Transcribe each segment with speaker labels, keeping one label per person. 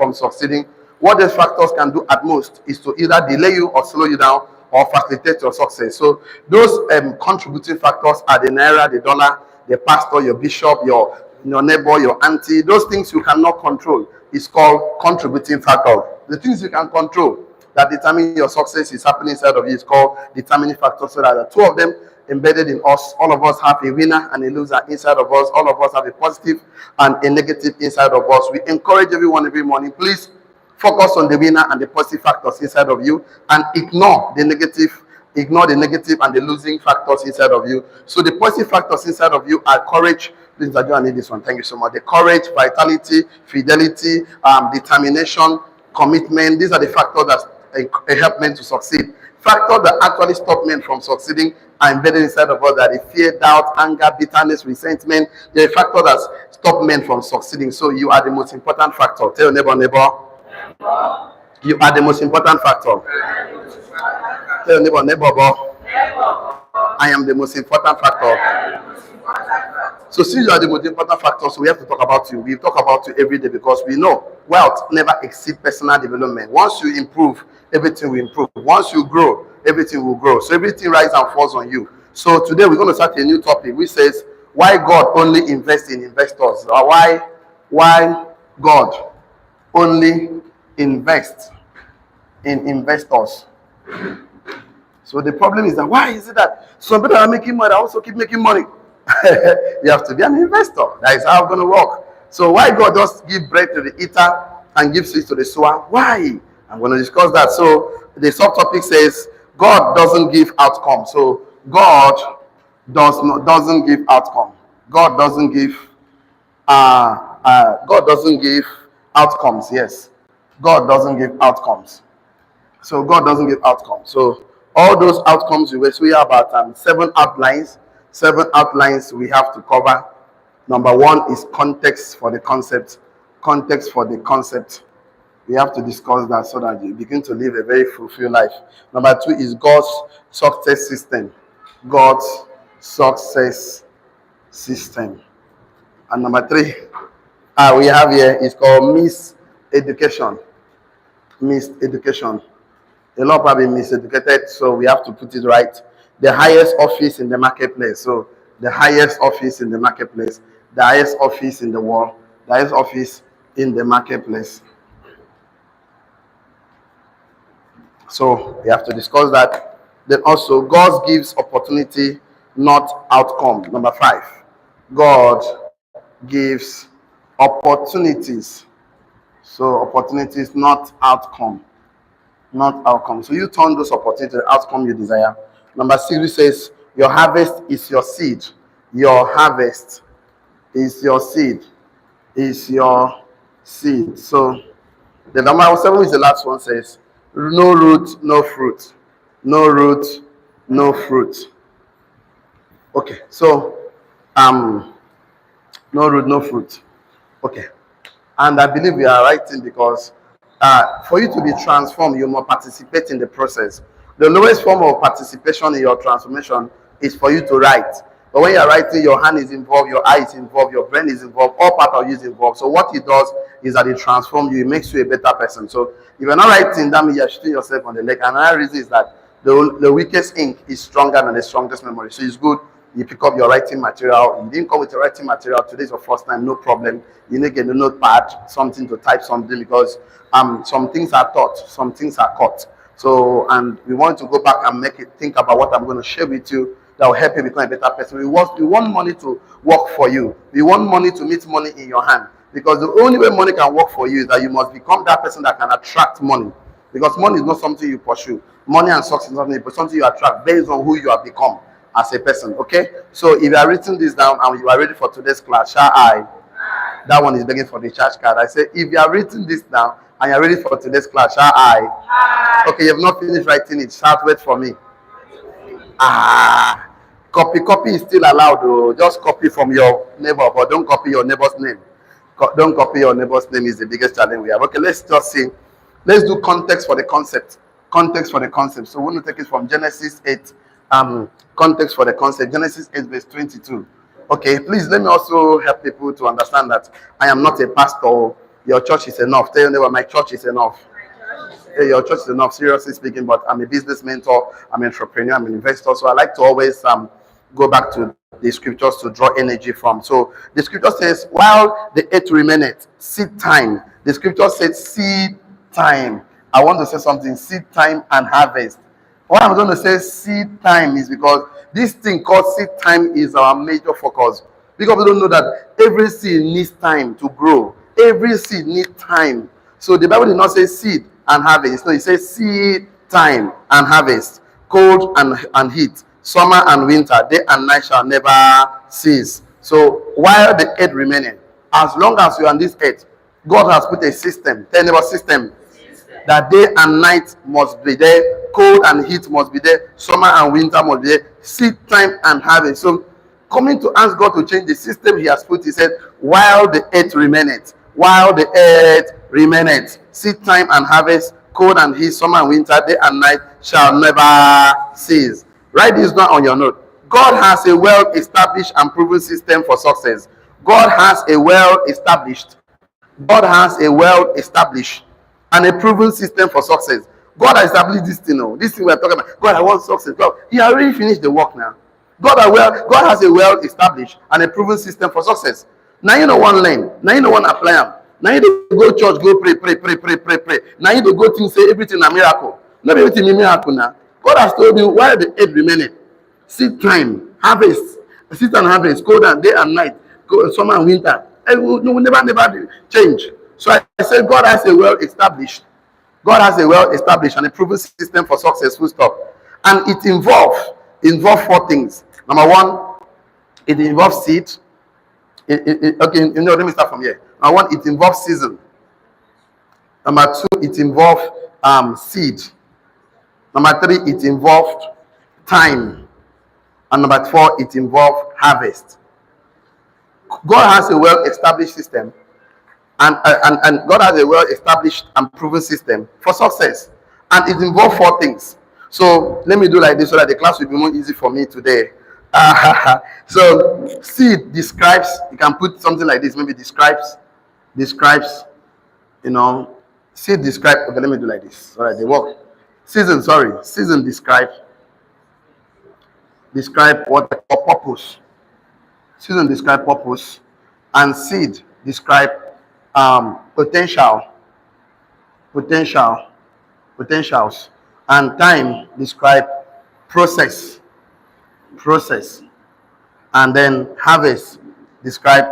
Speaker 1: from succeeding. What these factors can do at most is to either delay you or slow you down or facilitate your success. So those contributing factors are the naira, the dollar, the pastor, your bishop, your neighbor, your auntie. Those things you cannot control is called contributing factor. The things you can control that determine your success is happening inside of you is called determining factors. So that the two of them embedded in us, all of us have a winner and a loser inside of us. All of us have a positive and a negative inside of us. We encourage everyone every morning, please focus on the winner and the positive factors inside of you and ignore the negative and the losing factors inside of you. So the positive factors inside of you are courage. Please, I need this one. Thank you so much. The courage, vitality, fidelity, determination, commitment. These are the factors that help men to succeed. Factors that actually stop men from succeeding are embedded inside of us, that is fear, doubt, anger, bitterness, resentment. They're factors that stop men from succeeding. So you are the most important factor. Tell your neighbor. You are the most important factor. Tell your neighbor, I am the most important factor. So since you are the most important factor, so we have to talk about you. We talk about you every day because we know wealth never exceeds personal development. Once you improve, everything will improve. Once you grow, everything will grow. So everything rises and falls on you. So today we're going to start a new topic which says why God only invests in investors. Or why God only invests in investors. So the problem is that why is it that some people are making money, I also keep making money? You have to be an investor. That is how it's going to work. So why God just give bread to the eater and give seeds to the sower? Why? I'm going to discuss that. So the subtopic says God doesn't give outcome. So God doesn't give outcome. God doesn't give outcomes. Yes, God doesn't give outcomes. So God doesn't give outcomes. So all those outcomes we have about 7 outlines. 7 outlines we have to cover. Number 1 is context for the concept. Context for the concept. We have to discuss that so that you begin to live a very fulfilled life. Number 2 is God's success system. God's success system. And number 3, we have here is called miseducation. Miseducation. A lot of people have been miseducated, so we have to put it right. The highest office in the marketplace. So the highest office in the marketplace, the highest office in the world, the highest office in the marketplace. So we have to discuss that. Then also, God gives opportunity, not outcome. Number 5, God gives opportunities. So opportunities, not outcome. Not outcome. So you turn those opportunities to the outcome you desire. Number 6, it says, your harvest is your seed. Your harvest is your seed. Is your seed. So the number 7 is the last one, says, no root, no fruit. No root, no fruit. Okay, so no root, no fruit. Okay. And I believe we are writing because for you to be transformed, you must participate in the process. The lowest form of participation in your transformation is for you to write. But when you're writing, your hand is involved, your eye is involved, your brain is involved, all part of you is involved. So what it does is that it transforms you, it makes you a better person. So if you're not writing, that means you're shooting yourself on the leg. And another reason is that the weakest ink is stronger than the strongest memory. So it's good you pick up your writing material. You didn't come with your writing material. Today's your first time, no problem. You need to get a notepad, something to type something, because some things are taught, some things are caught. So, and we want to go back and make it think about what I'm going to share with you that will help you become a better person. We want money to work for you. We want money to meet money in your hand, because the only way money can work for you is that you must become that person that can attract money. Because money is not something you pursue. Money and success is not something you attract based on who you have become as a person. Okay? So if you are writing this down and you are ready for today's class, shall I? That one is begging for the church card. I say, if you are writing this down and you are ready for today's class, shall I? Okay, you have not finished writing it. Shout, wait for me. Copy is still allowed though. Just copy from your neighbor, but don't copy your neighbor's name. Don't copy your neighbor's name is the biggest challenge we have. Okay, let's just see. Let's do context for the concept. Context for the concept. So we're going to take it from Genesis 8. Context for the concept. Genesis 8 verse 22. Okay, please let me also help people to understand that I am not a pastor. Your church is enough. Tell your neighbor, my church is enough. Hey, your church is enough, seriously speaking, but I'm a business mentor, I'm an entrepreneur, I'm an investor, so I like to always go back to the scriptures to draw energy from. So the scripture says, while the earth remaineth, seed time. The scripture says seed time. I want to say something, seed time and harvest. What I'm going to say seed time is because this thing called seed time is our major focus. Because we don't know that every seed needs time to grow. Every seed needs time. So the Bible did not say seed and harvest. No, it says seed time and harvest. Cold and heat. Summer and winter. Day and night shall never cease. So while the earth remaineth, as long as you are on this earth, God has put a system. Tell neighbor system. That day and night must be there, cold and heat must be there, summer and winter must be there, seed time and harvest. So coming to ask God to change the system he has put, he said, while the earth remaineth, seed time and harvest, cold and heat, summer and winter, day and night shall never cease. Write this down on your note. God has a well-established and proven system for success. God has a well-established and a proven system for success. God has established this thing. This thing we're talking about. God, I want success. God, he already finished the work now. God has a well-established and a proven system for success. Now you know one lane. Now you know one apply them. Now you go church, go pray. Now you go think say everything a miracle. Not everything a miracle now. God has told you while the earth remaineth, seed time, harvest, seed and harvest, cold and day and night, summer and winter. And we never change. So I said God has a well-established and a proven system for successful stuff. And it involves four things. Number one, it involves seed. Let me start from here. Number one, it involves season. Number two, it involves seed. Number three, it involves time. And number four, it involves harvest. God has a well-established system. And God has a well-established and proven system for success. And it involves four things. So let me do like this so that the class will be more easy for me today. So seed describes, you can put something like this, maybe describes, seed describe, okay, let me do like this. All right, they work. Season describe what purpose. Season describe purpose. And seed describe potentials, and time describe process, and then harvest describe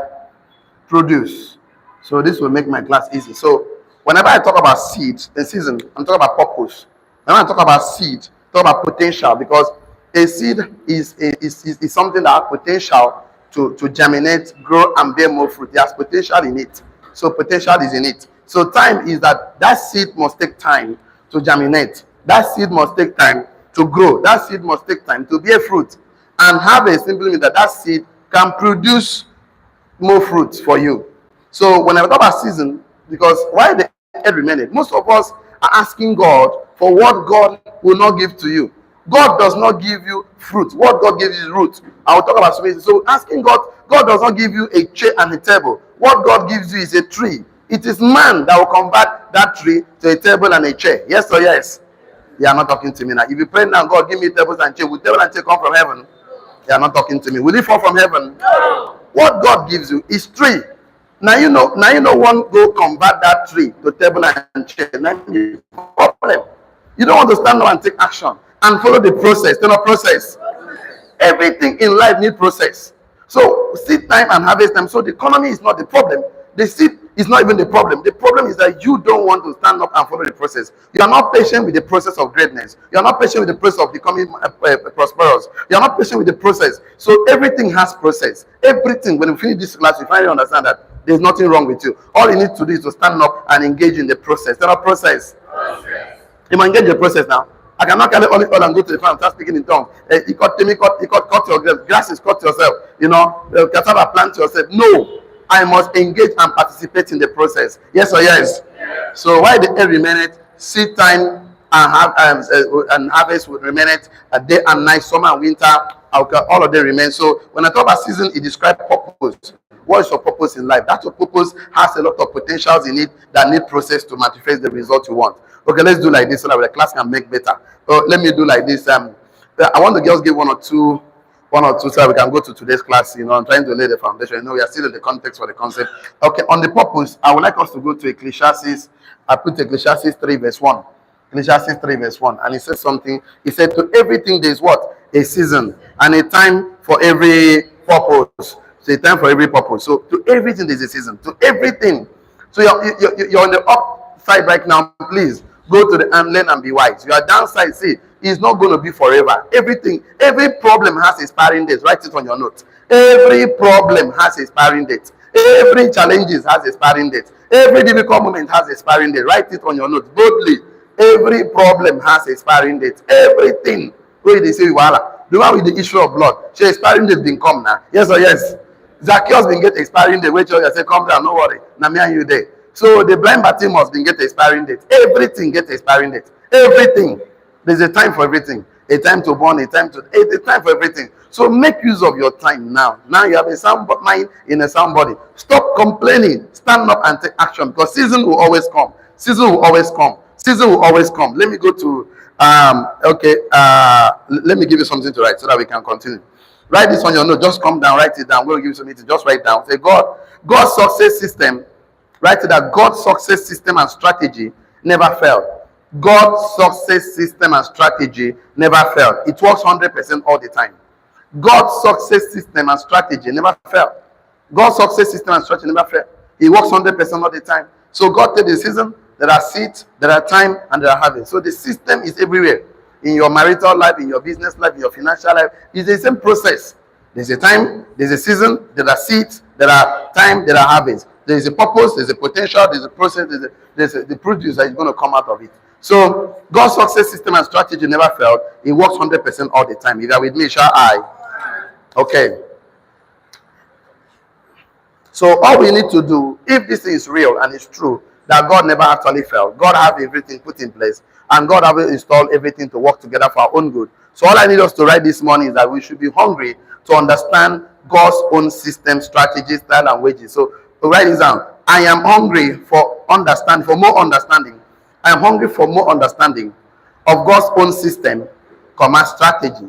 Speaker 1: produce. So this will make my class easy. So whenever I talk about seed and season, I'm talking about purpose. When I talk about seed, I talk about potential, because a seed is something that has potential to germinate, grow, and bear more fruit. It has potential in it. So potential is in it. So time is that seed must take time to germinate. That seed must take time to grow. That seed must take time to bear fruit. And harvest simply means that seed can produce more fruits for you. So when I talk about season, because why the every minute, most of us are asking God for what God will not give to you. God does not give you fruit. What God gives you is root. I will talk about space. So asking God does not give you a chair and a table. What God gives you is a tree. It is man that will convert that tree to a table and a chair. Yes or yes? You are not talking to me now. If you pray now, God, give me tables and chair. Will table and chair come from heaven? You are not talking to me. Will it fall from heaven? No. What God gives you is tree. Now you know one go convert that tree to table and chair. Now you problem. You don't want to stand up and take action and follow the process. You know, process. Everything in life needs process. So seed time and harvest time. So the economy is not the problem. The seed is not even the problem. The problem is that you don't want to stand up and follow the process. You are not patient with the process of greatness. You are not patient with the process of becoming prosperous. You are not patient with the process. So everything has process. Everything. When you finish this class, you finally understand that there's nothing wrong with you. All you need to do is to stand up and engage in the process. There are process. You must engage in the process now. I cannot carry all and go to the farm and start speaking in tongues. You cut your grasses, cut yourself. Cassava, plant yourself. No. I must engage and participate in the process. Yes or yes? So why the every minute, seed time and harvest would remain it, day and night, summer and winter, all of them remain. So when I talk about season, it describes purpose. What is your purpose in life? That your purpose has a lot of potentials in it that need process to manifest the result you want. Okay, let's do like this so that the class can make better. So let me do like this. I want the girls give one or two so that we can go to today's class. I'm trying to lay the foundation. We are still in the context for the concept. Okay, on the purpose, I would like us to go to Ecclesiastes. I put Ecclesiastes 3 verse 1. Ecclesiastes 3 verse 1. And it says something. He said, to everything there is what? A season and a time for every purpose. So a time for every purpose. So to everything there's a season. To everything. So you're on the upside right now. Please go to the and learn and be wise. Your downside, see, it's not going to be forever. Every problem has expiring dates. Write it on your notes. Every problem has expiring dates. Every challenges has expiring dates. Every difficult moment has expiring date. Write it on your notes boldly. Every problem has expiring date. Everything. Where they say, voila. The one with the issue of blood. She expiring date been come now. Yes or yes? Zacchaeus been get expiring date. Wait till you say, come down, no worry. Now me and you there. So the blind Bartimaeus been get expiring date. Everything get expiring date. Everything. There's a time for everything. A time to born, a time for everything. So make use of your time now. Now you have a sound mind in a sound body. Stop complaining. Stand up and take action, because season will always come. Season will always come. Season will always come. Let me go to let me give you something to write so that we can continue. Write this on your note. Just come down, write it down. We'll give you something to just write down. Say God's success system. Write it that God's success system and strategy never failed. God's success system and strategy never failed. It works 100% all the time. God's success system and strategy never failed. God's success system and strategy never failed. It works 100% all the time. So God takes the season, there are seeds, there are time, and there are harvest. So the system is everywhere. In your marital life, in your business life, in your financial life, it's the same process. There's a time, there's a season, there are seeds, there are time, there are harvest. There is a purpose, there's a potential, there's a process, there's the produce that is going to come out of it. So God's success system and strategy never failed. It works 100% all the time. If you are with me, shall I? Okay. So all we need to do, if this is real and it's true, that God never actually failed, God have everything put in place, and God have installed everything to work together for our own good. So all I need us to write this morning is that we should be hungry to understand God's own system, strategy, style, and wages. So write this down. I am hungry for more understanding. I am hungry for more understanding of God's own system, strategy,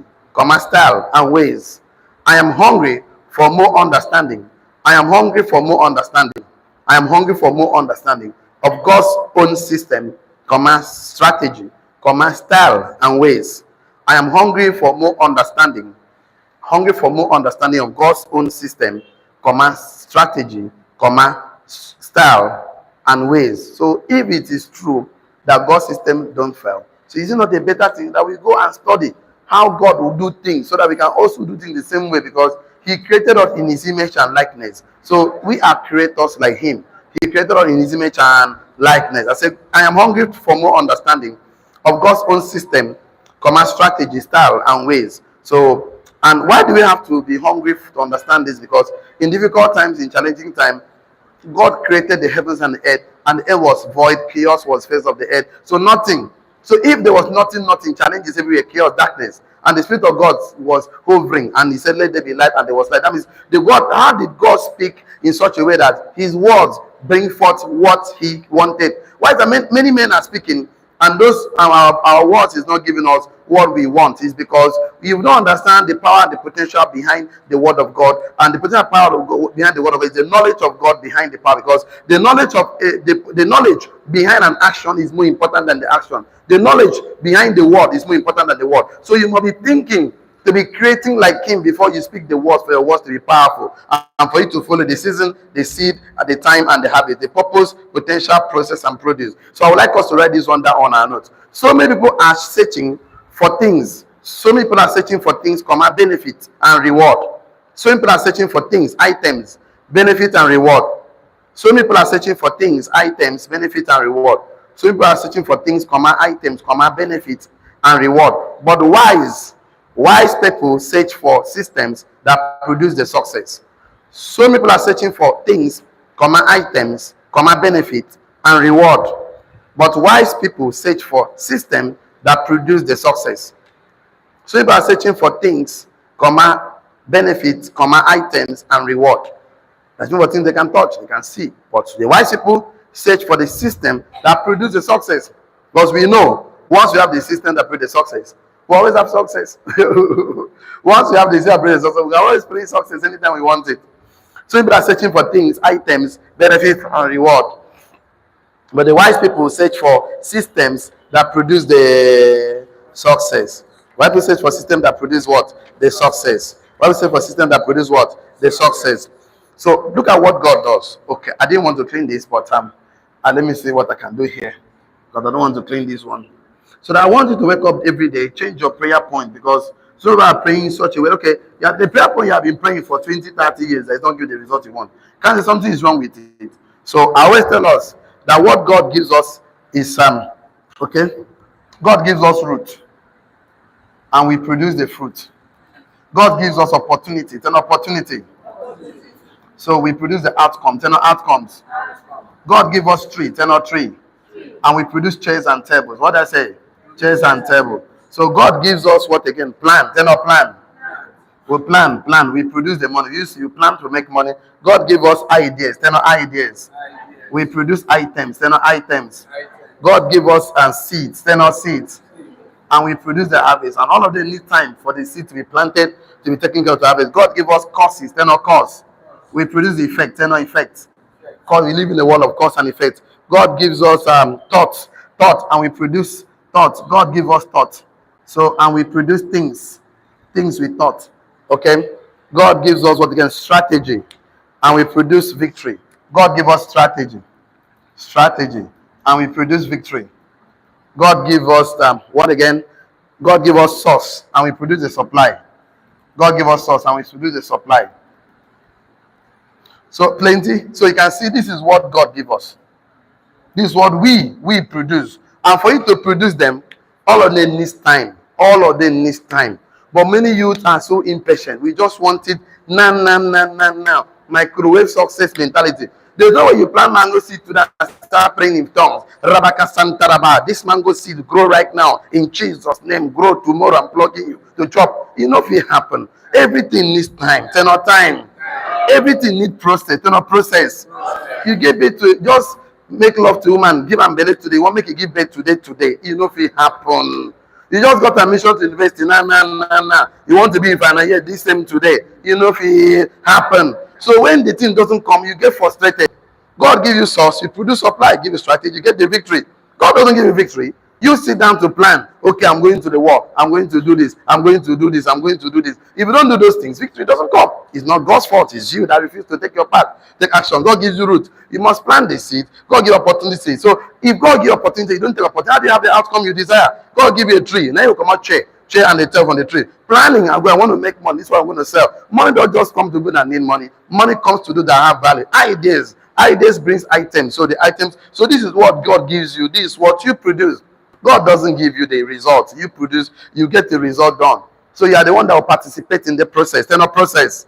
Speaker 1: style, and ways. I am hungry for more understanding. I am hungry for more understanding. I am hungry for more understanding of God's own system, strategy, style, and ways. I am hungry for more understanding. Hungry for more understanding of God's own system, strategy, style, and ways. So if it is true that God's system don't fail, so is it not a better thing that we go and study how God will do things so that we can also do things the same way, because He created us in His image and likeness. So we are creators like Him. He created us in His image and likeness. I said, I am hungry for more understanding of God's own system, strategy, style, and ways. So, and why do we have to be hungry to understand this? Because in difficult times, in challenging times, God created the heavens and the earth, and the earth was void, chaos was face of the earth. So nothing. So if there was nothing, challenges everywhere, chaos, darkness, and the Spirit of God was hovering, and He said, let there be light, and there was light. That means how did God speak in such a way that His words bring forth what He wanted? Why is that many men are speaking, and those our words is not giving us what we want? Is because you don't understand the power and the potential behind the word of God, and the potential power of God behind the word of God is the knowledge of God behind the power, because the knowledge of the knowledge behind an action is more important than the action. The knowledge behind the word is more important than the word. So you must be thinking to be creating like Him before you speak the words, for your words to be powerful, and for you to follow the season, the seed, at the time, and the habit, the purpose, potential, process, and produce. So I would like us to write this one down on our notes. So many people are searching for things. So many people are searching for things, benefit and reward. So many people are searching for things, items, benefit and reward. So many people are searching for things, items, benefit and reward. So many people are searching for things, items, benefit and reward. But wise people search for systems that produce the success. So many people are searching for things, items, benefit and reward. But wise people search for systems that produce the success. So people are searching for things, benefits, items, and reward. There's no things they can touch, they can see. But the wise people search for the system that produces the success. Because we know once you have the system that produces success, we always have success. Once we have the system that produces success, we can always produce success anytime we want it. So people are searching for things, items, benefits, and reward. But the wise people search for systems that produce the success. Wise people search for systems that produce what? The success. Wise people search for systems that produce what? The success. So look at what God does. Okay, I didn't want to clean this, but let me see what I can do here. Because I don't want to clean this one. So that I want you to wake up every day, change your prayer point, because some of you are praying in such a way. Okay, yeah, the prayer point you have been praying for 20, 30 years, does not give the result you want. Can't say something is wrong with it. So I always tell us that what God gives us is okay. God gives us root, and we produce the fruit. God gives us opportunity. It's an opportunity. So we produce the outcome. 10 outcomes. God gives us tree, 10 tree, and we produce chairs and tables. What did I say? Chairs and table. So God gives us what again? Plan. 10 plan. We plan. We produce the money. You plan to make money. God gives us ideas. 10 ideas. We produce items. 10 items. God gives us seeds. 10 seeds. And we produce the harvest. And all of them need time for the seed to be planted, to be taken care of the harvest. God gives us causes. 10 cause. We produce the effect. 10 effects. Because we live in a world of cause and effect. God gives us thoughts, and we produce thoughts. God gives us thoughts. So, and we produce things with thought. Okay? God gives us what again? Strategy. And we produce victory. God gives us strategy. And we produce victory. God gives us what again? God gives us source, and we produce the supply. God gives us source, and we produce the supply. So plenty. So you can see this is what God gives us. This is what we produce. And for you to produce them, all of them needs time. But many youth are so impatient. We just want it now. Microwave success mentality. There's no way you plant mango seed to that start praying in tongues. Rabaka Santaraba. This mango seed grow right now in Jesus' name. Grow tomorrow. I'm plugging you to chop. You know if it happen. Everything needs time. Time. Everything needs process. Process. You give it to just make love to woman, give am belly today. You want make you give birth today. You know if it happen. You just got admission to university. Nah. You want to be in final year this same today. You know if it happen. So when the thing doesn't come, you get frustrated. God give you source, you produce supply, give you strategy, you get the victory. God doesn't give you victory. You sit down to plan. Okay, I'm going to the war. I'm going to do this. I'm going to do this. If you don't do those things, victory doesn't come. It's not God's fault. It's you that refuse to take your part. Take action. God gives you root. You must plant the seed. God give opportunity. So if God give opportunity, you don't take opportunity. How do you have the outcome you desire? God give you a tree. Now you come out chair and the tail on the tree. Planning, I want to make money. This is what I'm going to sell. Money don't just come to people that need money. Money comes to those that have value. Ideas brings items. So the items. So this is what God gives you. This is what you produce. God doesn't give you the result. You produce, you get the result done. So you are the one that will participate in the process. Process.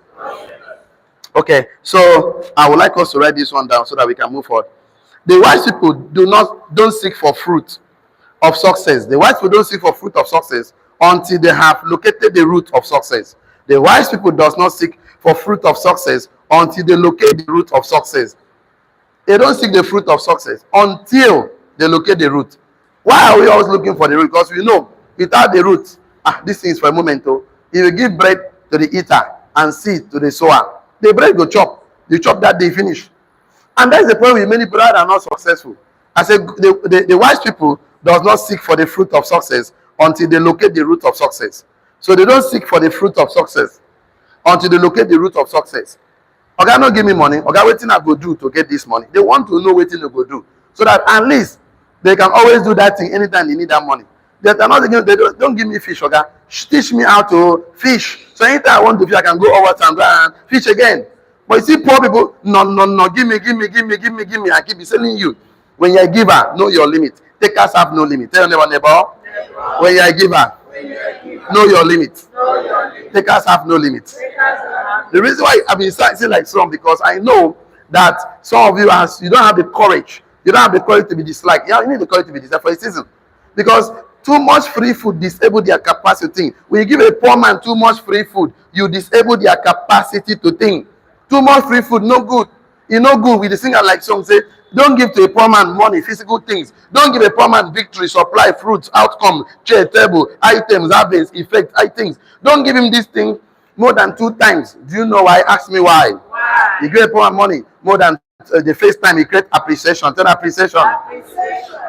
Speaker 1: Okay, so I would like us to write this one down so that we can move forward. The wise people don't seek for fruit of success. The wise people don't seek for fruit of success until they have located the root of success. The wise people does not seek for fruit of success until they locate the root of success. They don't seek the fruit of success until they locate the root. Why are we always looking for the root? Because we know without the root, this thing is for a moment. If you give bread to the eater and seed to the sower, the bread will chop. You chop that, they finish. And that's the point with many people that are not successful. I said the wise people does not seek for the fruit of success until they locate the root of success. So they don't seek for the fruit of success until they locate the root of success. Okay, not give me money. Okay, what thing I go do to get this money? They want to know what thing they go do. So that at least they can always do that thing anytime they need that money. They don't give me fish, okay? Teach me how to fish. So anytime I want to fish, I can go over and fish again. But you see, poor people, no, give me. I keep selling you. When you're a giver, know your limit. Takers have no limit. Tell your neighbor. When you're a giver, know your limit. Takers have no limit. The reason why I've been saying like some, because I know that some of you don't have the courage. You don't have the courage to be disliked. Yeah, you need the courage to be disliked for a season. Because too much free food disable their capacity. When you give a poor man too much free food, you disable their capacity to think. Too much free food, no good. You no good with the singer like song say, don't give to a poor man money, physical things. Don't give a poor man victory, supply, fruits, outcome, chair, table, items, harvest, effect, things. Don't give him this thing more than 2 times. Do you know why? Ask me why.
Speaker 2: Why?
Speaker 1: You give a poor man money more than the first time, he create appreciation. Tell appreciation.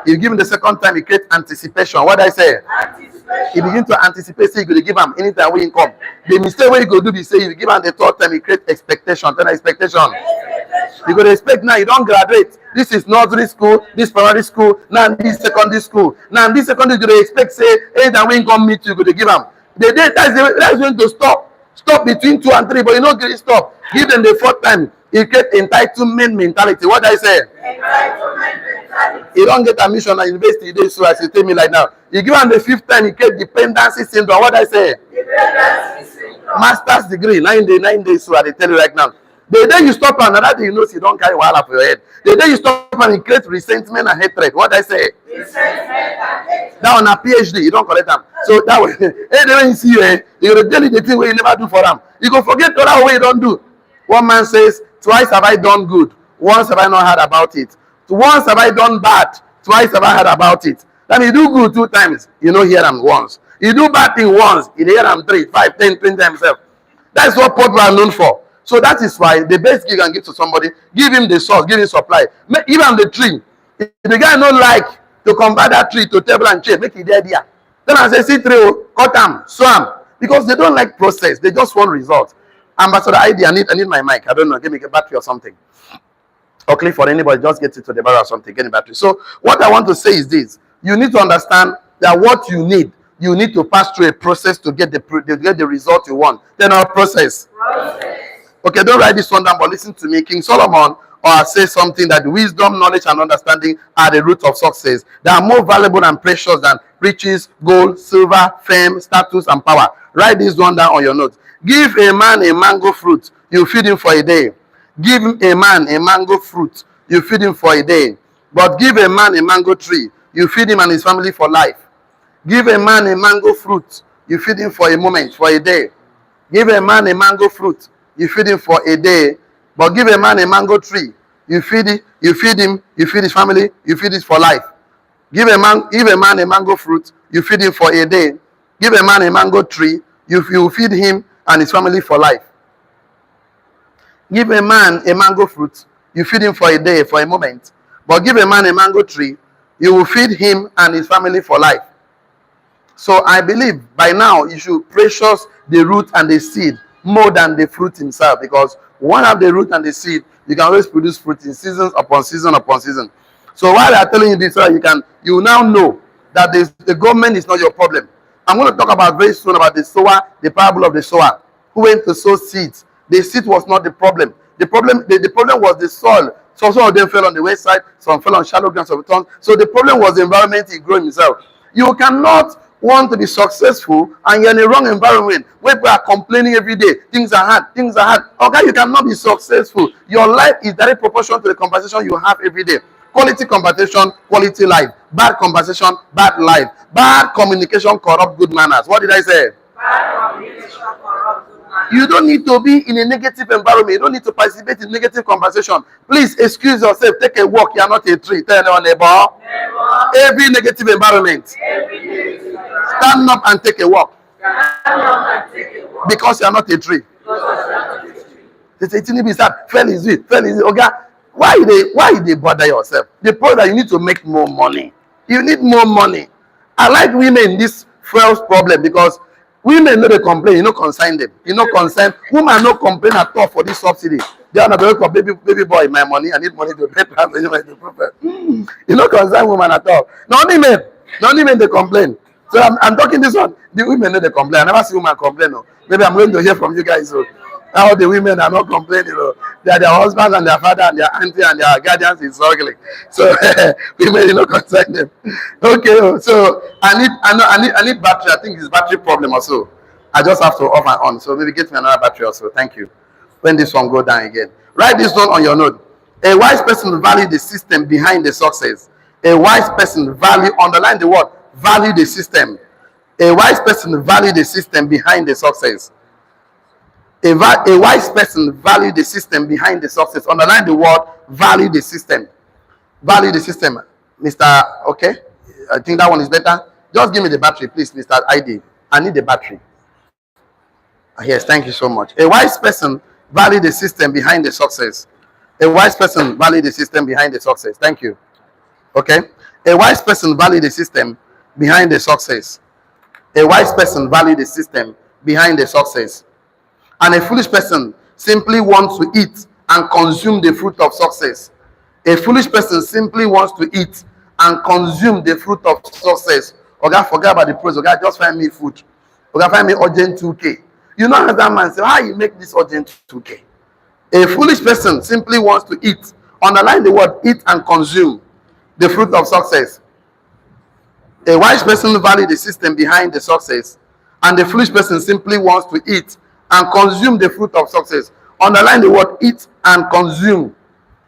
Speaker 1: You give him the second time, he create anticipation. What I say? He begin to anticipate, say you go to give him anytime when he come. The mistake where you go do be say you give him the third time, he create expectation. Tell expectation. You go to expect now, you don't graduate. This is nursery school, this primary school, now this secondary school. Now this secondary school, they expect say anytime when he come meet you, go to give him. That's when to stop. Stop between 2 and 3, but you know get stop. Give them the fourth time. You create entitlement mentality. What I say?
Speaker 2: Entitlement mentality.
Speaker 1: You don't get admission at university today, so as you tell me like now. You give them the 5th time, you create dependency syndrome. What I say?
Speaker 2: Dependency syndrome.
Speaker 1: Master's degree, 9 days, so I tell you right now. The day you stop another day, you know you don't carry wahala for your head. The day you stop and you create resentment and hatred. What I say?
Speaker 2: Resentment and hatred.
Speaker 1: That on a PhD, you don't collect them. So that way, when you see you, you will tell you the thing where you never do for them. You go forget the other way you don't do. One man says, twice have I done good, once have I not heard about it. Once have I done bad, twice have I heard about it. That means you do good 2 times, you don't hear them once. You do bad thing once, you hear them 3, 5, 10, 20 times. That's what people are known for. So that is why the best gift you can give to somebody, give him the source, give him supply. Give him the tree. If the guy don't like to convert that tree to table and chair, make it there. Then I say, see tree, cut them, swam. Because they don't like process, they just want results. Ambassador ID, I need my mic. I don't know, give me a battery or something. Or click for anybody, just get it to the barrel or something, get a battery. So what I want to say is this: you need to understand that what you need to pass through a process to get the result you want. Then our process. Okay, don't write this one down, but listen to me. King Solomon say something that wisdom, knowledge, and understanding are the root of success. They are more valuable and precious than riches, gold, silver, fame, status, and power. Write this one down on your notes. Give a man a mango fruit, you feed him for a day. Give a man a mango fruit, you feed him for a day. But give a man a mango tree, you feed him and his family for life. Give a man a mango fruit, you feed him for a moment, for a day. Give a man a mango fruit, you feed him for a day. But give a man a mango tree, you feed him, you feed his family, you feed it for life. Give a man a mango fruit, you feed him for a day. Give a man a mango tree, you feed him and his family for life. Give a man a mango fruit, you feed him for a day, for a moment. But give a man a mango tree, you will feed him and his family for life. So I believe by now you should precious the root and the seed more than the fruit himself, because one have the root and the seed, you can always produce fruit in seasons upon season upon season. So while I'm telling you this, you now know that the government is not your problem. I'm going to talk about very soon about the sower, the parable of the sower who went to sow seeds. The seed was not the problem. The problem was the soil. So some of them fell on the west side, some fell on shallow ground, some thorns. So the problem was the environment he grew himself. You cannot want to be successful and you're in a wrong environment where people are complaining every day. Things are hard. Okay, you cannot be successful. Your life is direct proportion to the conversation you have every day. Quality conversation, quality life. Bad conversation, bad life. Bad communication, corrupt good manners. What did I say?
Speaker 2: Bad communication, corrupt good manners.
Speaker 1: You don't need to be in a negative environment. You don't need to participate in negative conversation. Please excuse yourself. Take a walk. You are not a tree. Tell your neighbor. Every negative environment. Stand up and take a walk. Because you are not a tree. They say, fell is it. Okay. Why they bother yourself? The point that you need to make more money. You need more money. I like women in this first problem because women know they complain, you know, consign them. You know, consign. Women no complain at all for this subsidy. They are not very baby boy, my money, I need money to pay for you know, consign women at all. Not only men they complain. So I'm talking this one. The women know they complain. I never see women complain. No. Maybe I'm going to hear from you guys. So how the women are not complaining. You know. They are their husbands and their father and their auntie and their guardians is struggling. So women, you know, concern them. Okay, so I need battery. I think it's battery problem also. I just have to off and on. So maybe get me another battery also. Thank you. When this one go down again. Write this one on your note. A wise person value the system behind the success. A wise person underline the word, value the system. A wise person value the system behind the success. A wise person value the system behind the success. Underline the word value the system. Value the system. Mr. Okay, I think that one is better. Just give me the battery, please, Mr. ID. I need the battery. Yes, thank you so much. A wise person value the system behind the success. A wise person value the system behind the success. Thank you. Okay. A wise person value the system behind the success. A wise person value the system behind the success. And a foolish person simply wants to eat and consume the fruit of success. A foolish person simply wants to eat and consume the fruit of success. Okay, forget about the praise. Okay, just find me food. Okay, find me urgent 2K. You know how that man say, how you make this urgent 2K? A foolish person simply wants to eat. Underline the word eat and consume the fruit of success. A wise person values the system behind the success, and the foolish person simply wants to eat and consume the fruit of success. Underline the word eat and consume.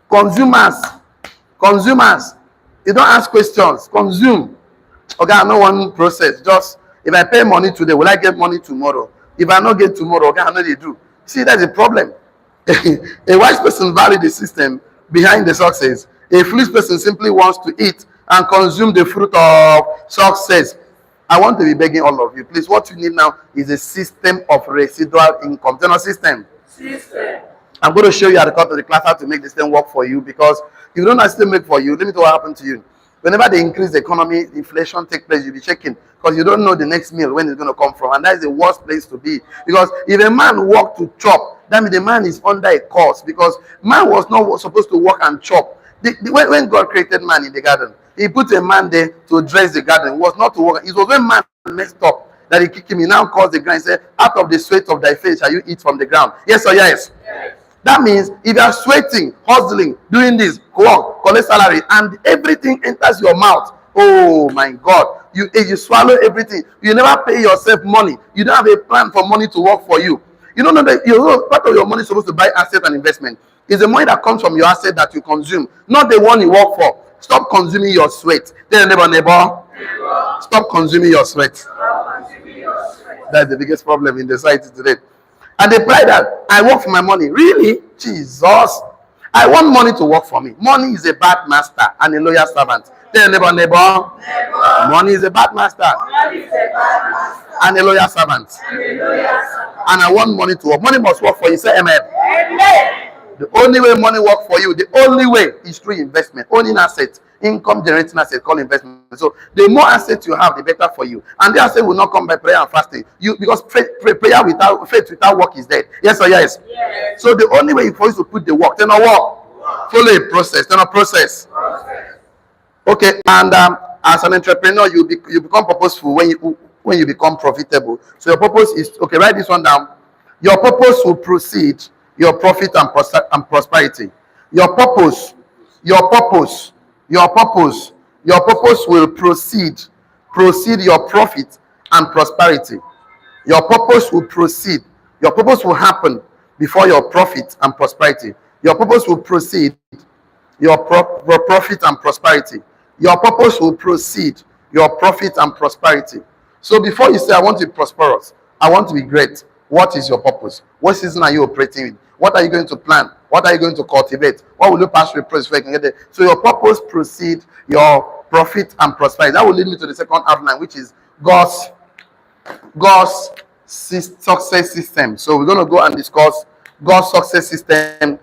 Speaker 1: Consumers. Consumers. You don't ask questions. Consume. Okay, I know one process. Just if I pay money today, will I get money tomorrow? If I not get tomorrow, okay, I know they do. See, that's the problem. A wise person values the system behind the success. A foolish person simply wants to eat and consume the fruit of success. I want to be begging all of you, please. What you need now is a system of residual income. General system. I'm going to show you how to cut to the class how to make this thing work for you, because if you don't know how to make for you, let me tell you what happened to you. Whenever they increase the economy, inflation takes place, you'll be checking because you don't know the next meal when it's going to come from. And that is the worst place to be. Because if a man work to chop, that means the man is under a curse, because man was not supposed to work and chop. When God created man in the garden, he put a man there to dress the garden. It was not to work. It was when man messed up that he kicked him. He now calls the ground and said, out of the sweat of thy face shall you eat from the ground. Yes or yes? Yes. That means if you are sweating, hustling, doing this, work, collect salary, and everything enters your mouth, oh my God, you swallow everything. You never pay yourself money. You don't have a plan for money to work for you. You don't know that part of your money is supposed to buy asset and investment. It's the money that comes from your asset that you consume, not the one you work for. Stop consuming your sweat. Tell your neighbor. Stop consuming your sweat. That's the biggest problem in the society today. And they pride that I work for my money. Really? Jesus. I want money to work for me. Money is a bad master and a loyal servant. Tell your neighbor. Money is a bad master and a loyal servant. And I want money to work. Money must work for you. Say amen. Amen. The only way money works for you, the only way is through investment. Owning assets, income generating assets called investment. So the more assets you have, the better for you. And the asset will not come by prayer and fasting. Because prayer without faith without work is dead. Yes or yes? Yes. So the only way for you to put the work, then work. Follow a process, then a process. Okay, and as an entrepreneur, you become purposeful when you become profitable. So your purpose is, okay, write this one down. Your purpose will proceed your profit and prosperity. Your purpose will proceed your profit and prosperity. Your purpose will proceed. Your purpose will happen before your profit and prosperity. Your purpose will proceed your profit and prosperity. Your purpose will proceed your profit and prosperity. So before you say, I want to be prosperous, I want to be great, what is your purpose? What season are you operating in? What are you going to plant? What are you going to cultivate? What will you pass through a process before you can get there? So your purpose precedes your profit and prosperity. That will lead me to the second outline, which is God's success system. So we're going to go and discuss God's success system,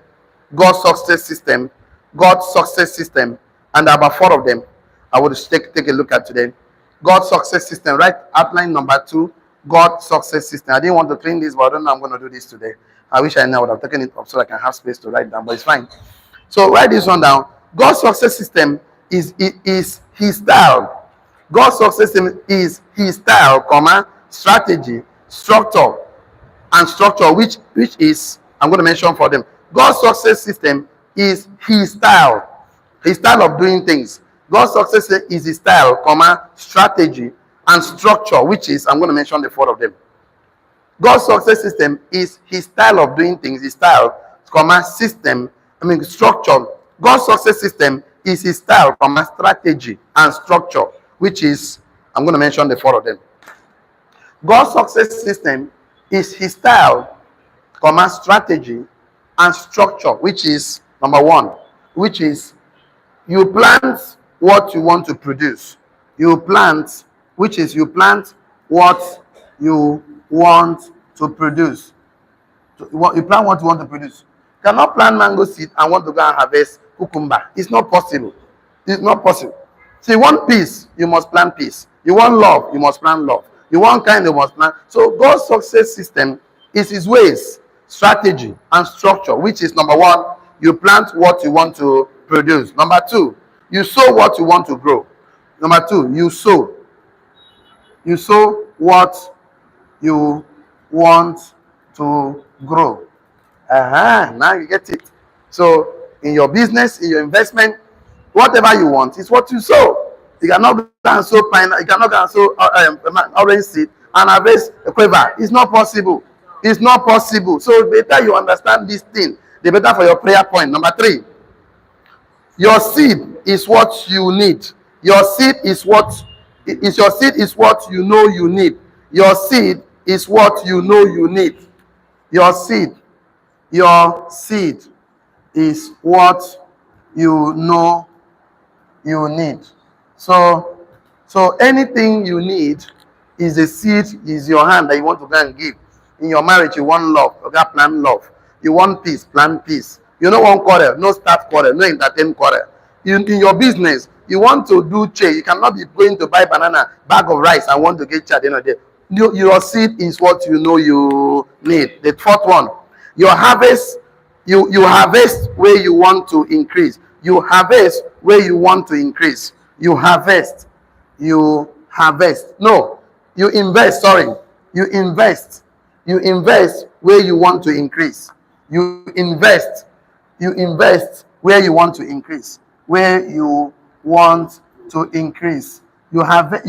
Speaker 1: and about 4 of them I will take a look at today. God's success system, right? Outline number 2, God's success system. I didn't want to clean this, but I don't know I'm going to do this today. I wish I would have taken it up so I can have space to write down, but it's fine. So write this one down. God's success system is his style. God's success system is his style, strategy, structure, which is, I'm going to mention for them. God's success system is his style of doing things. God's success system is his style, strategy, and structure, which is, I'm going to mention the 4 of them. God's success system is his style of doing things, his style, structure. God's success system is his style, strategy, and structure, which is, I'm going to mention the 4 of them. God's success system is his style, comma, strategy and structure, which is number one, which is you plant what you want to produce. You plant, which is you plant what you want to produce. You plant what you want to produce. You cannot plant mango seed and want to go and harvest cucumber. It's not possible. It's not possible. So you want peace, you must plant peace. You want love, you must plant love. You want kind, you must plant. So God's success system is his ways, strategy, and structure, which is number one, you plant what you want to produce. Number two, you sow what you want to grow. Number two, you sow. You sow what you want to grow. Now you get it. So in your business, in your investment, whatever you want is what you sow. You cannot go and sow pineapple. You cannot go and sow orange seed and harvest a quiver. It's not possible. It's not possible. So better you understand this thing, the better for your prayer point. Number three, your seed is what you need. Your seed is what your seed is what you know you need. Your seed is what you know you need. Your seed is what you know you need. So anything you need is a seed, is your hand that you want to go and give. In your marriage, you want love, you got plan love. You want peace, plan peace. You don't want quarrel, no start quarrel, no entertain quarrel. In your business, you want to do trade. You cannot be going to buy banana, bag of rice, and want to get charged. Your seed is what you know you need. The fourth one, your harvest, you harvest where you want to increase. You harvest where you want to increase. You harvest. No, you invest, sorry. You invest where you want to increase. You invest where you want to increase. Where you want to increase. You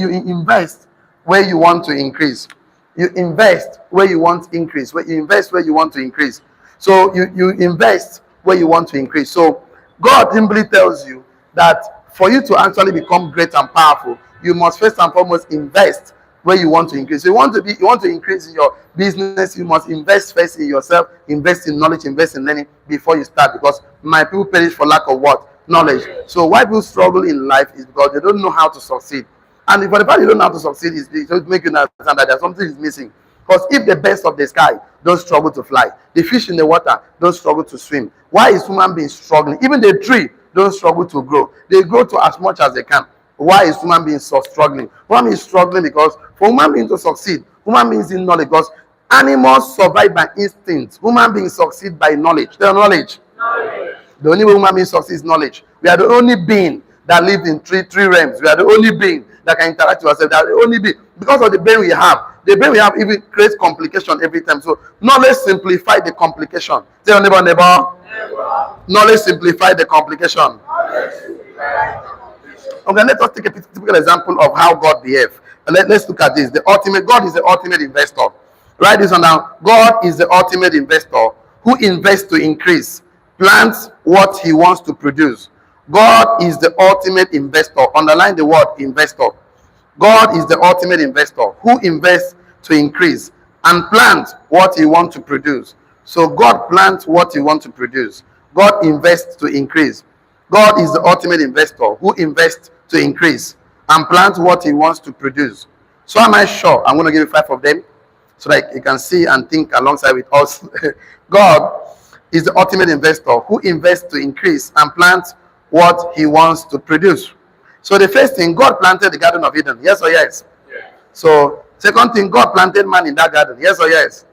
Speaker 1: invest where you want to increase. You invest where you want to increase. You invest where you want to increase. So you invest where you want to increase. So God simply tells you that for you to actually become great and powerful, you must first and foremost invest where you want to increase. So you want to increase in your business, you must invest first in yourself, invest in knowledge, invest in learning before you start. Because my people perish for lack of what? Knowledge. So why people struggle in life is because they don't know how to succeed. And for the fact you don't know how to succeed is to make you understand that there's something is missing. Because if the birds of the sky don't struggle to fly, the fish in the water don't struggle to swim, why is human being struggling? Even the tree don't struggle to grow. They grow to as much as they can. Why is human being so struggling? Human being is struggling because for human being to succeed, human beings in knowledge, because animals survive by instinct. Human beings succeed by knowledge. Their knowledge. The only way human beings succeed is knowledge. We are the only being that lives in three realms. We are the only being that can interact with ourselves. We are the only being. Because of the brain we have, even creates complication every time. So knowledge simplify the complication. Tell your neighbor. Knowledge simplify the complication. Okay, let us take a typical example of how God behaves. Let's look at this. God is the ultimate investor. Write this one down. God is the ultimate investor who invests to increase, plants what he wants to produce. God is the ultimate investor. Underline the word investor. God is the ultimate investor who invests to increase and plants what he wants to produce. So God plants what he wants to produce. God invests to increase. God is the ultimate investor who invests to increase and plants what he wants to produce. So am I sure? I'm going to give you 5 of them so that you can see and think alongside with us. God is the ultimate investor who invests to increase and plants what he wants to produce. So the first thing, God planted the Garden of Eden. Yes or yes? Yes. So second thing, God planted man in that garden. Yes or yes?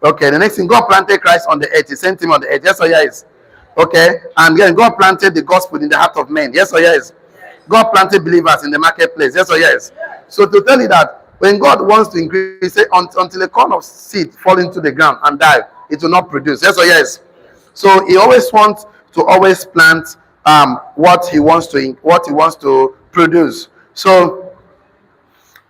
Speaker 1: Okay. The next thing, God planted Christ on the earth. He sent him on the earth. Yes or yes? Okay. And then God planted the gospel in the heart of men. Yes or yes? God planted believers in the marketplace. Yes or yes? So to tell you that when God wants to increase, say until a corn of seed fall into the ground and die, it will not produce. Yes or yes? So he always wants to always plant what he wants to produce. So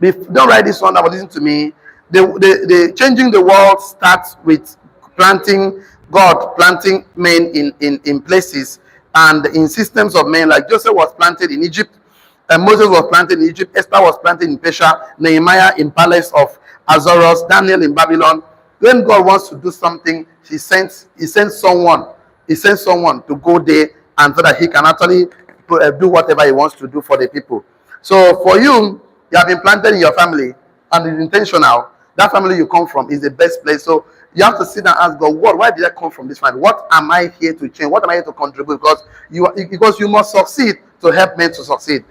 Speaker 1: don't write this one, but listen to me. The changing the world starts with God planting men in places and in systems of men. Like Joseph was planted in Egypt, and Moses was planted in Egypt, Esther was planted in Persia, Nehemiah in palace of Azorus, Daniel in Babylon. When God wants to do something, he sent someone to go there, and so that he can actually do whatever he wants to do for the people. So for you, you have been planted in your family and it's intentional. That family you come from is the best place. So you have to sit and ask God, why did I come from this family? What am I here to change? What am I here to contribute? Because you must succeed to help men to succeed.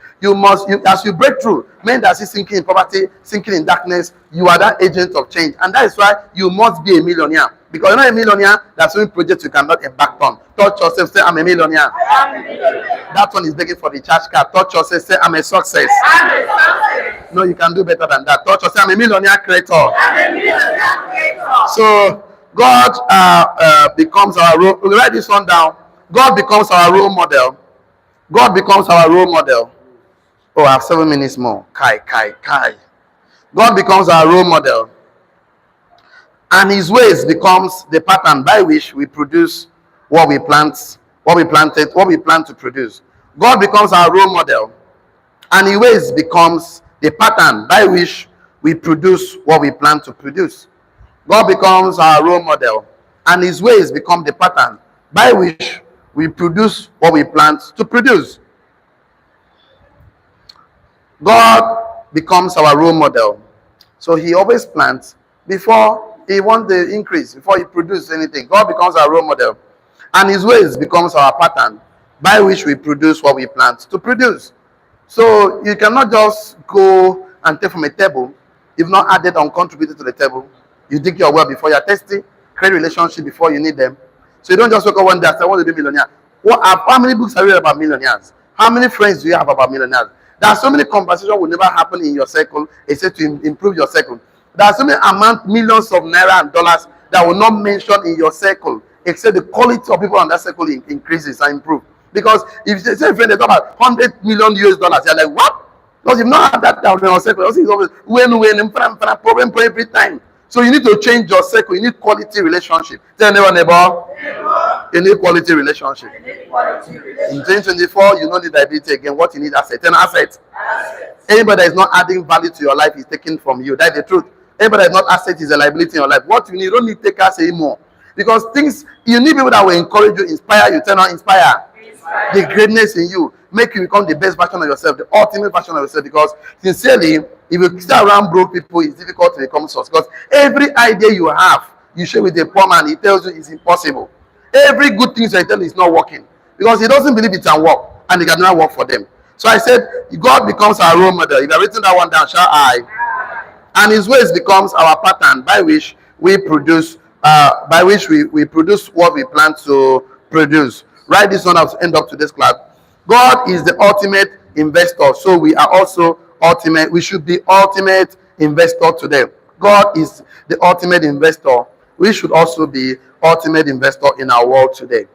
Speaker 1: As you break through, men that are sinking in poverty, sinking in darkness, you are that agent of change. And that is why you must be a millionaire. Because you're not a millionaire, that's one project you cannot embark on. Touch yourself, say, I'm a millionaire. That one is begging for the charge card. Touch yourself, say, I'm a success. No, you can do better than that. Touch yourself, I'm a millionaire creator. So God becomes our role. We'll write this one down. God becomes our role model. God becomes our role model. Oh, I have 7 minutes more. Kai. God becomes our role model. And his ways becomes the pattern by which we produce what we plan to produce. God becomes our role model. And his ways becomes the pattern by which we produce what we plan to produce. God becomes our role model. And his ways become the pattern by which we produce what we plan to produce. God becomes our role model. So he always plans before he wants the increase, before he produces anything. God becomes our role model. And his ways becomes our pattern by which we produce what we plan to produce. So you cannot just go and take from a table. You've not added or contributed to the table. You dig your well before you're thirsty. Create relationship before you need them. So you don't just wake up one day and say, I want to be a millionaire. How many books have you read about millionaires? How many friends do you have about millionaires? There are so many conversations will never happen in your circle except to improve your circle. There are so many millions of naira and dollars that will not mention in your circle except the quality of people on that circle increases and improve. Because if you say a friend they talk about $100 million, you're like, what? Because you've not had that down in your circle. It's always problem every time. So you need to change your circle. You need quality relationship. Tell neighbor. You need quality relationship. In 2024, you don't need liability again. What you need asset. An asset. Anybody that is not adding value to your life is taken from you. That's the truth. Anybody that is not asset is a liability in your life. What you need, you don't need takers anymore. Because you need people that will encourage you, inspire you, inspire the greatness in you, make you become the best version of yourself, the ultimate version of yourself. Because sincerely, if you stay around broke people, it's difficult to become source. Because every idea you have, you share with a poor man, he tells you it's impossible. Every good thing you tell you is not working because he doesn't believe it can work and it cannot work for them. So I said, God becomes our role model. If you have written that one down, shall I? And his ways becomes our pattern by which we produce, we produce what we plan to produce. Write this one out to end up to this class. God is the ultimate investor, so we are also ultimate. We should be ultimate investor today. God is the ultimate investor. We should also be ultimate investor in our world today.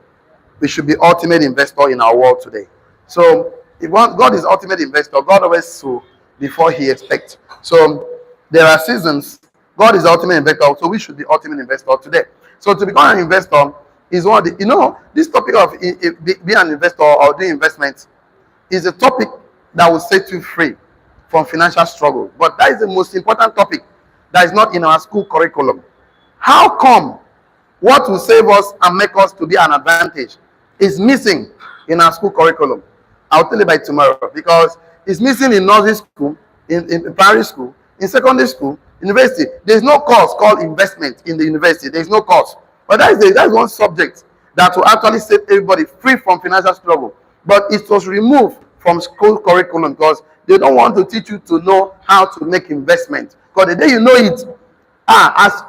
Speaker 1: We should be ultimate investor in our world today. So if God is ultimate investor, God always sow before he expects. So there are seasons. God is the ultimate investor, so we should be ultimate investor today. So to become an investor is one of the, this topic of be an investor or doing investments is a topic that will set you free from financial struggle. But that is the most important topic that is not in our school curriculum. How come what will save us and make us to be an advantage is missing in our school curriculum? I'll tell you by tomorrow because it's missing in nursery school, in primary school, in secondary school, university. There's no course called investment in the university. There's no course. But that's one subject that will actually set everybody free from financial struggle. But it was removed from school curriculum because they don't want to teach you to know how to make investment. Because the day you know it,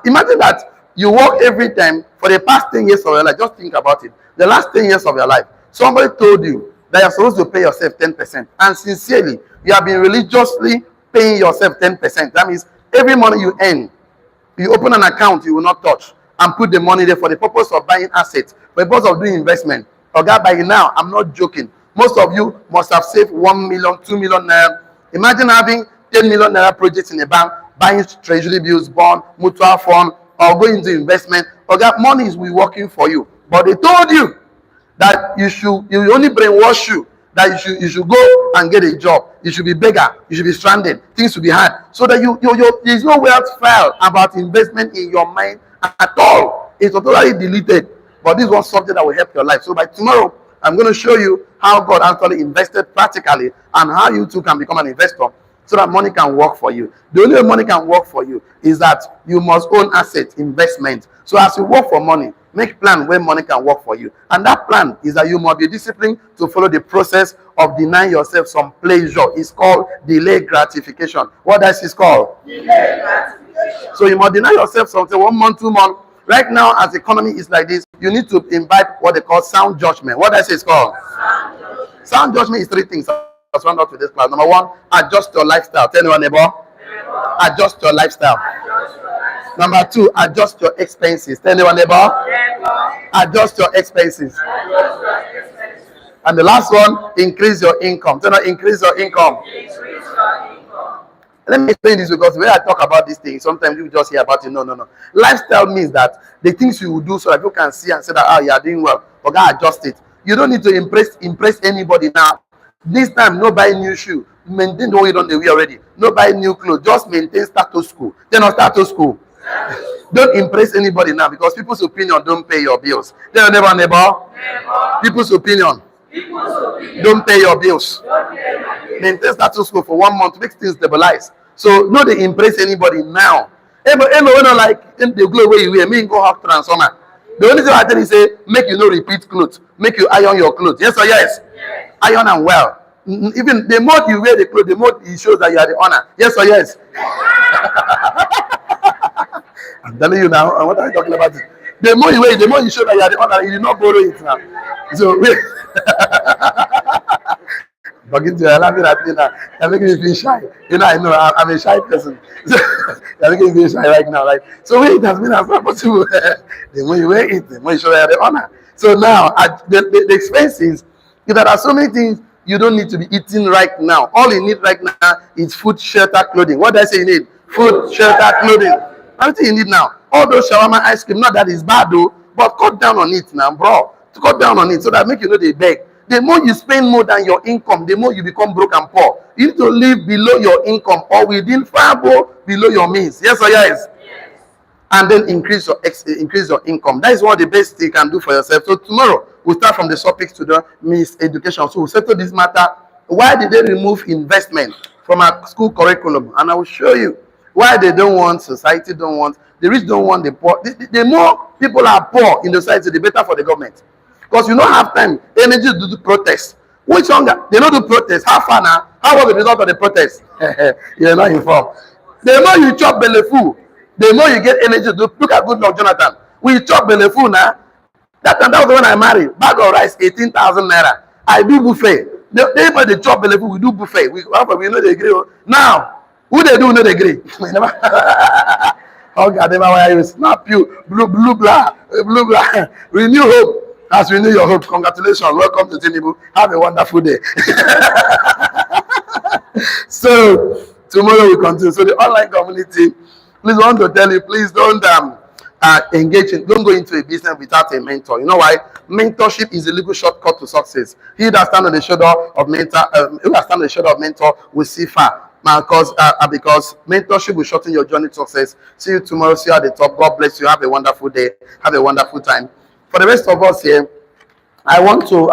Speaker 1: imagine that you work every time for the past 10 years of your life. Just think about it. The last 10 years of your life, somebody told you that you're supposed to pay yourself 10%. And sincerely, you have been religiously paying yourself 10%. That means every money you earn, you open an account you will not touch and put the money there for the purpose of buying assets, for the purpose of doing investment. By now, I'm not joking. Most of you must have saved 1 million, 2 million naira. Imagine having 10 million naira projects in a bank, buying treasury bills, bond, mutual fund, or going into investment. Money is working for you. But they told you that you only brainwash you, that you should go and get a job. You should be beggar. You should be stranded. Things will be hard. So that there's no way to file about investment in your mind at all. It's totally deleted. But this is one subject that will help your life. So by tomorrow, I'm going to show you how God actually invested practically and how you too can become an investor so that money can work for you. The only way money can work for you is that you must own assets, investment. So as you work for money, make plan where money can work for you. And that plan is that you must be disciplined to follow the process of denying yourself some pleasure. It's called delayed gratification. What else is called?
Speaker 2: Delayed gratification.
Speaker 1: So you must deny yourself something 1 month, 2 months. Right now, as the economy is like this, you need to imbibe what they call sound judgment. What else is called? Sound judgment is 3 things. Let's round up to this class. Number 1, adjust your lifestyle. Tell anyone, neighbor. Adjust your lifestyle. Number 2, adjust your expenses. Tell anyone, neighbor. Adjust your expenses. And the last one, increase your income. Tell them, increase your income. Let me explain this, because when I talk about these things, sometimes you just hear about it. No. Lifestyle means that the things you will do so that people can see and say that, you are doing well. Okay, adjust it. You don't need to impress anybody now. This time, no buy new shoe. Maintain the one you don't wear already. No buy new clothes. Just maintain status quo. Then on status quo. Don't impress anybody now, because people's opinion don't pay your bills. Tell your neighbor. People's opinion don't pay your bills. Maintain status quo for 1 month, make things stabilize. So no, they impress anybody now. Everyone like in the glow where you wear, me go have transformer. The only thing I tell you say, make you no repeat clothes, make you iron your clothes. Yes or yes? Iron and well. Even the more you wear the clothes, the more it shows that you are the owner. Yes or yes? I'm telling you now, what are you talking about? The more you wear, the more you show that you are the owner. You did not borrow it now. So wait. Talking to you, laughing at me now. You're making me feel shy. I know I'm a shy person. So, you're making me feel shy right now. Like, so wait, it has been as not possible. The more you wear it, the more you show that you're the owner. So now, the expenses, if there are so many things you don't need to be eating right now. All you need right now is food, shelter, clothing. What do I say you need? Food, shelter, clothing. Everything you need now. All those shawarma ice cream, not that is bad though, but cut down on it now, bro. Cut down on it so that make you know they beg. The more you spend more than your income, the more you become broke and poor. You need to live below your income or within far below your means. Yes or yes? Yes. And then increase your income. That is one of the best thing you can do for yourself. So tomorrow we'll start from the topics to the miseducation. So we'll settle this matter. Why did they remove investment from our school curriculum? And I will show you why they don't want, society don't want, the rich don't want the poor. The more people are poor in the society, the better for the government. Because you don't have time, energy to do protest. Which longer? They don't do protest. How far now? How was the result of the protest? You're not informed. The more you chop belly full, the more you get energy to do. Look at good luck, Jonathan. We chop belly full now. That was when I married. Bag of rice, 18,000 naira. I do buffet. Everybody they chop belly full, we do buffet. We know they agree. Now, who they do know they agree? Oh God, why you snap you, blue blah. Renew hope. As we renew your hope, congratulations. Welcome to Tinubu. Have a wonderful day. So tomorrow we continue. So the online community, please want to tell you, please don't don't go into a business without a mentor. You know why? Mentorship is a legal shortcut to success. He that stand on the shoulder of mentor will see far. Because mentorship will shorten your journey to success. See you tomorrow. See you at the top. God bless you. Have a wonderful day. Have a wonderful time. For the rest of us here, I want to